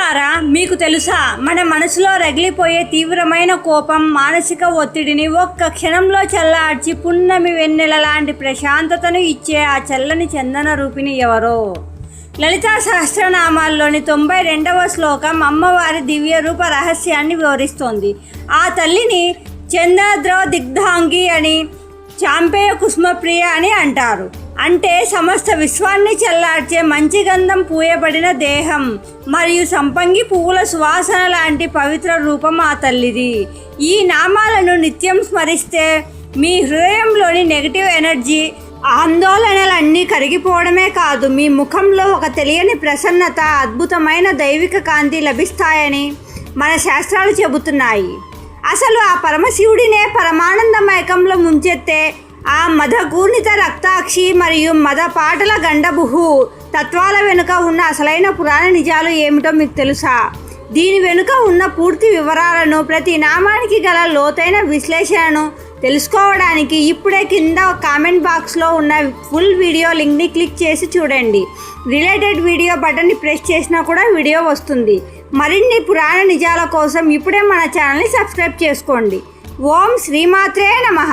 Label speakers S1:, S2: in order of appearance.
S1: మిత్రులారా, మీకు తెలుసా, మన మనసులో రగిలిపోయే తీవ్రమైన కోపం, మానసిక ఒత్తిడిని ఒక్క క్షణంలో చల్లార్చి పున్నమి వెన్నెల లాంటి ప్రశాంతతను ఇచ్చే ఆ చల్లని చందన రూపిణి ఎవరో? లలితా సహస్రనామాల్లోని 92వ శ్లోకం అమ్మవారి దివ్య రూప రహస్యాన్ని వివరిస్తోంది. ఆ తల్లిని చంద్రద్రవ దిగ్ధాంగి అని, చాంపేయ కుసుమప్రియ అని అంటారు. అంటే సమస్త విశ్వాన్ని చల్లార్చే మంచి గంధం పూయబడిన దేహం మరియు సంపంగి పువ్వుల సువాసన లాంటి పవిత్ర రూపం ఆ తల్లిది. ఈ నామాలను నిత్యం స్మరిస్తే మీ హృదయంలోని నెగిటివ్ ఎనర్జీ, ఆందోళనలన్నీ కరిగిపోవడమే కాదు, మీ ముఖంలో ఒక తెలియని ప్రసన్నత, అద్భుతమైన దైవిక కాంతి లభిస్తాయని మన శాస్త్రాలు చెబుతున్నాయి. అసలు ఆ పరమశివుడినే పరమానందమయకంలో ముంచెత్తే ఆ మదగూర్ణిత రక్తాక్షి మరియు మద పాటల గండబుహు తత్వాల వెనుక ఉన్న అసలైన పురాణ నిజాలు ఏమిటో మీకు తెలుసా? దీని వెనుక ఉన్న పూర్తి వివరాలను, ప్రతి నామానికి గల లోతైన విశ్లేషణను తెలుసుకోవడానికి ఇప్పుడే కింద కామెంట్ బాక్స్లో ఉన్న ఫుల్ వీడియో లింక్ని క్లిక్ చేసి చూడండి. రిలేటెడ్ వీడియో బటన్ని ప్రెస్ చేసినా కూడా వీడియో వస్తుంది. మరిన్ని పురాణ నిజాల కోసం ఇప్పుడే మన ఛానల్ని సబ్స్క్రైబ్ చేసుకోండి. ఓం శ్రీమాత్రే నమః.